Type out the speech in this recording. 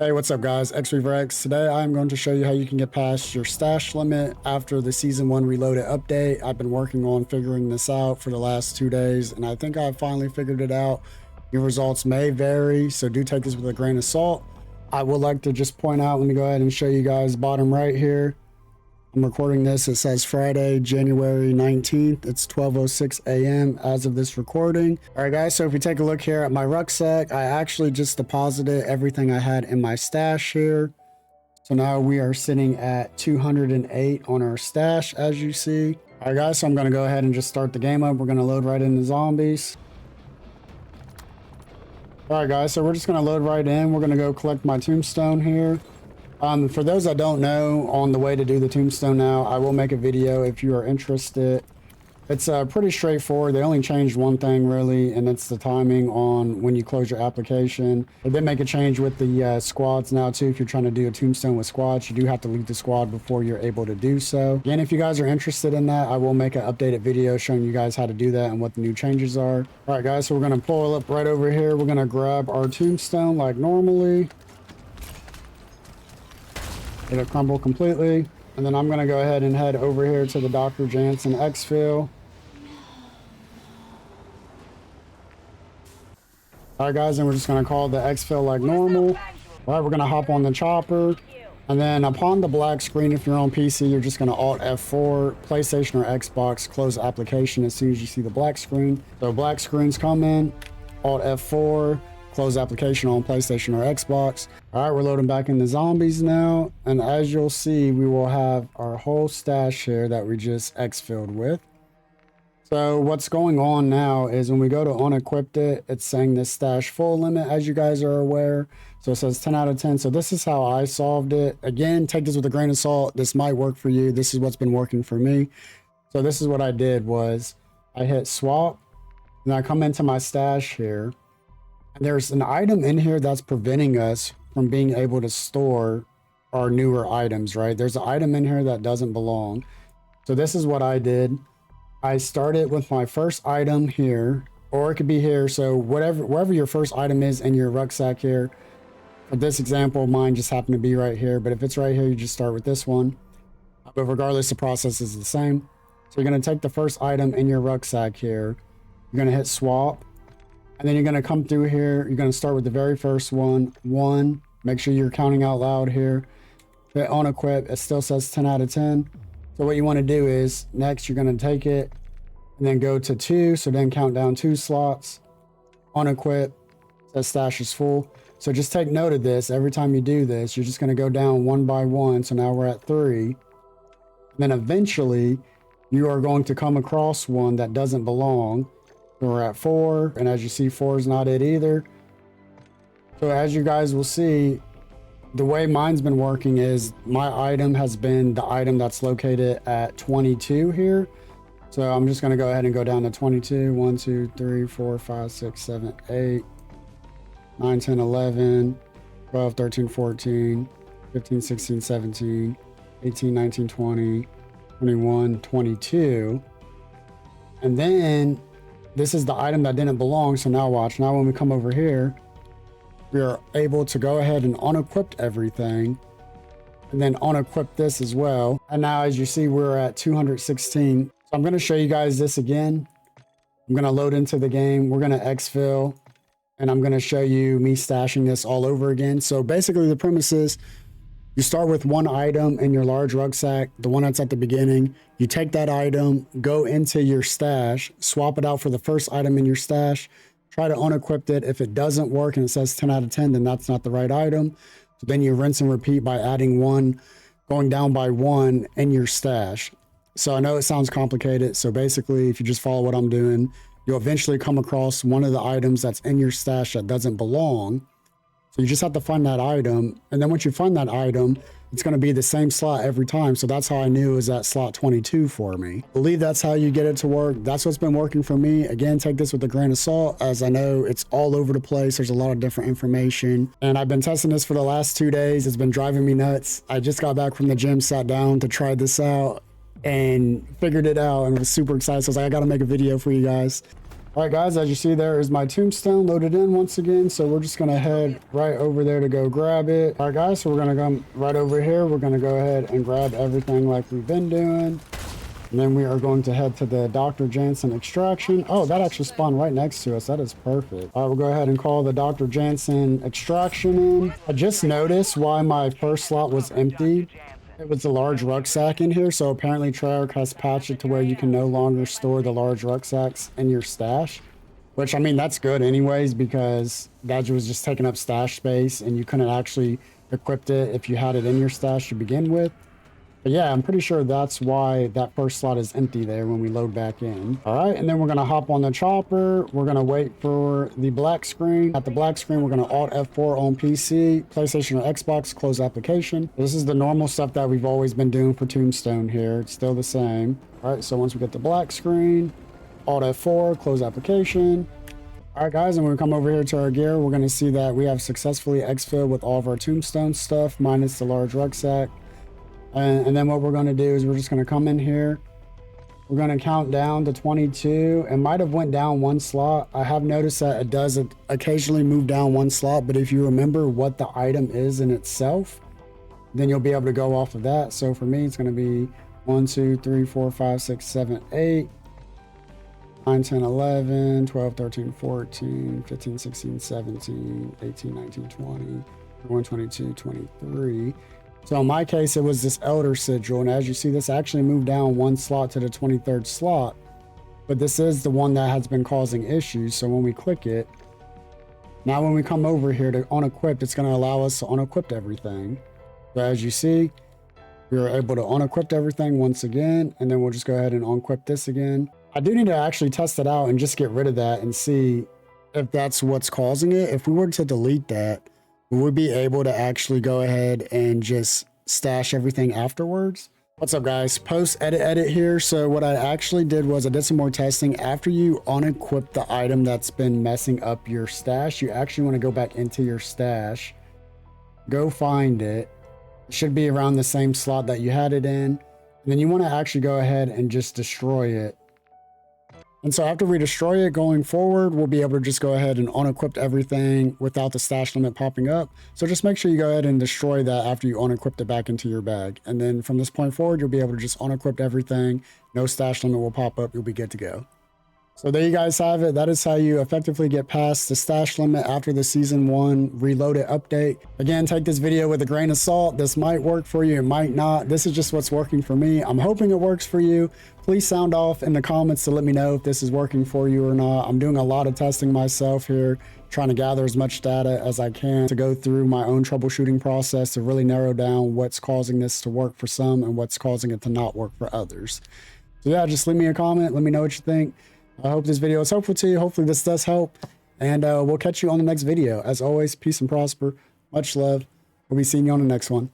Hey, what's up guys, XReverX. Today I'm going to show you how you can get past your stash limit after the Season 1 Reloaded update. I've been working on figuring this out for the last 2 days, and I think I finally figured it out. Your results may vary, so do take this with a grain of salt. I would like to just point out, let me go ahead and show you guys bottom right here. I'm recording this, it says Friday, January 19th. It's 12:06 a.m. as of this recording. All right, guys, so if you take a look here at my rucksack, I actually just deposited everything I had in my stash here. So now we are sitting at 208 on our stash, as you see. All right, guys, so I'm gonna go ahead and just start the game up. We're gonna load right into zombies. All right, guys, so we're just gonna load right in. We're gonna go collect my tombstone here. For those that don't know, on the way to do the tombstone now, I will make a video if you are interested. It's pretty straightforward. They only changed one thing really, and it's the timing on when you close your application. They did make a change with the squads now too. If you're trying to do a tombstone with squads, you do have to leave the squad before you're able to do so. Again, if you guys are interested in that, I will make an updated video showing you guys how to do that and what the new changes are. All right, guys, so we're gonna pull up right over here. We're gonna grab our tombstone like normally. It'll crumble completely, and then I'm gonna go ahead and head over here to the Dr. Jansen exfil. All right, guys, and we're just gonna call the exfil like normal. All right, we're gonna hop on the chopper, and then upon the black screen, if you're on PC, you're just gonna Alt F4, PlayStation or Xbox, close the application as soon as you see the black screen. So black screens come in, Alt F4, close application on PlayStation or Xbox. All right, we're loading back into zombies now. And as you'll see, we will have our whole stash here that we just exfilled with. So what's going on now is when we go to unequipped it, it's saying this stash full limit, as you guys are aware. So it says 10 out of 10. So this is how I solved it. Again, take this with a grain of salt. This might work for you. This is what's been working for me. So this is what I did was I hit swap, and I come into my stash here. And there's an item in here that's preventing us from being able to store our newer items, right? There's an item in here that doesn't belong. So this is what I did. I started with my first item here, or it could be here. So wherever your first item is in your rucksack here. For this example, mine just happened to be right here. But if it's right here, you just start with this one. But regardless, the process is the same. So you're going to take the first item in your rucksack here. You're going to hit swap. And then you're going to come through here. You're going to start with the very first one. Make sure you're counting out loud here. Hit unequip. It still says 10 out of 10. So what you want to do is next you're going to take it and then go to 2. So then count down 2 slots. Unequip. Says stash is full. So just take note of this. Every time you do this, you're just going to go down one by one. So now we're at 3. And then eventually you are going to come across one that doesn't belong. We're at 4, and as you see, 4 is not it either. So as you guys will see, the way mine's been working is my item has been the item that's located at 22 here. So I'm just going to go ahead and go down to 22. 1, 2, 3, 4, 5, 6, 7, 8, 9, 10, 11, 12, 13, 14, 15, 16, 17, 18, 19, 20, 21, 22. And then this is the item that didn't belong. So now watch. Now when we come over here, we are able to go ahead and unequip everything and then unequip this as well. And now as you see, we're at 216. So I'm going to show you guys this again. I'm going to load into the game. We're going to exfil, and I'm going to show you me stashing this all over again. So basically the premise is you start with one item in your large rucksack, the one that's at the beginning. You take that item, go into your stash, swap it out for the first item in your stash, try to unequip it. If it doesn't work and it says 10 out of 10, then that's not the right item. So then you rinse and repeat by adding one, going down by one in your stash. So I know it sounds complicated. So basically, if you just follow what I'm doing, you'll eventually come across one of the items that's in your stash that doesn't belong. So you just have to find that item. And then once you find that item, it's going to be the same slot every time. So that's how I knew it was at slot 22 for me. I believe that's how you get it to work. That's what's been working for me. Again, take this with a grain of salt, as I know it's all over the place. There's a lot of different information. And I've been testing this for the last 2 days. It's been driving me nuts. I just got back from the gym, sat down to try this out and figured it out and was super excited. So I was like, I got to make a video for you guys. All right, guys, as you see, there is my tombstone loaded in once again. So we're just going to head right over there to go grab it. All right, guys, so we're going to come right over here. We're going to go ahead and grab everything like we've been doing. And then we are going to head to the Dr. Jansen extraction. Oh, that actually spawned right next to us. That is perfect. All right, we'll go ahead and call the Dr. Jansen extraction in. I just noticed why my first slot was empty. It was a large rucksack in here, so apparently Treyarch has patched it to where you can no longer store the large rucksacks in your stash. Which, I mean, that's good anyways, because that was just taking up stash space and you couldn't actually equip it if you had it in your stash to begin with. But yeah, I'm pretty sure that's why that first slot is empty there when we load back in. All right, and then we're gonna hop on the chopper. We're gonna wait for the black screen. At the black screen, we're gonna Alt F4 on PC, PlayStation or Xbox, close application. This is the normal stuff that we've always been doing for Tombstone here. It's still the same. All right, so once we get the black screen, Alt F4, close application. All right, guys, and when we come over here to our gear, we're gonna see that we have successfully exfilled with all of our Tombstone stuff, minus the large rucksack. And then what we're going to do is we're just going to come in here. We're going to count down to 22. It might have went down one slot. I have noticed that it does occasionally move down one slot, but if you remember what the item is in itself, then you'll be able to go off of that. So for me, it's going to be 1, 2, 3, 4, 5, 6, 7, 8, 9, 10, 11, 12, 13, 14, 15, 16, 17, 18, 19, 20, 21, 22, 23. So in my case, it was this Elder Sigil, and as you see, this actually moved down one slot to the 23rd slot, but this is the one that has been causing issues. So when we click it, now when we come over here to unequip, it's going to allow us to unequip everything. So as you see, we are able to unequip everything once again, and then we'll just go ahead and unequip this again. I do need to actually test it out and just get rid of that and see if that's what's causing it. If we were to delete that, would we be able to actually go ahead and just stash everything afterwards? What's up, guys? Post edit here. So what I actually did was I did some more testing. After you unequip the item that's been messing up your stash, you actually want to go back into your stash, go find it. It should be around the same slot that you had it in. And then you want to actually go ahead and just destroy it. And so after we destroy it going forward, we'll be able to just go ahead and unequip everything without the stash limit popping up. So just make sure you go ahead and destroy that after you unequip it back into your bag. And then from this point forward, you'll be able to just unequip everything. No stash limit will pop up. You'll be good to go. So there you guys have it. That is how you effectively get past the stash limit after the Season 1 Reloaded update. Again, take this video with a grain of salt. This might work for you, it might not. This is just what's working for me. I'm hoping it works for you. Please sound off in the comments to let me know if this is working for you or not. I'm doing a lot of testing myself here, trying to gather as much data as I can to go through my own troubleshooting process to really narrow down what's causing this to work for some and what's causing it to not work for others. So yeah, just leave me a comment. Let me know what you think. I hope this video is helpful to you. Hopefully this does help. And we'll catch you on the next video. As always, peace and prosper. Much love. We'll be seeing you on the next one.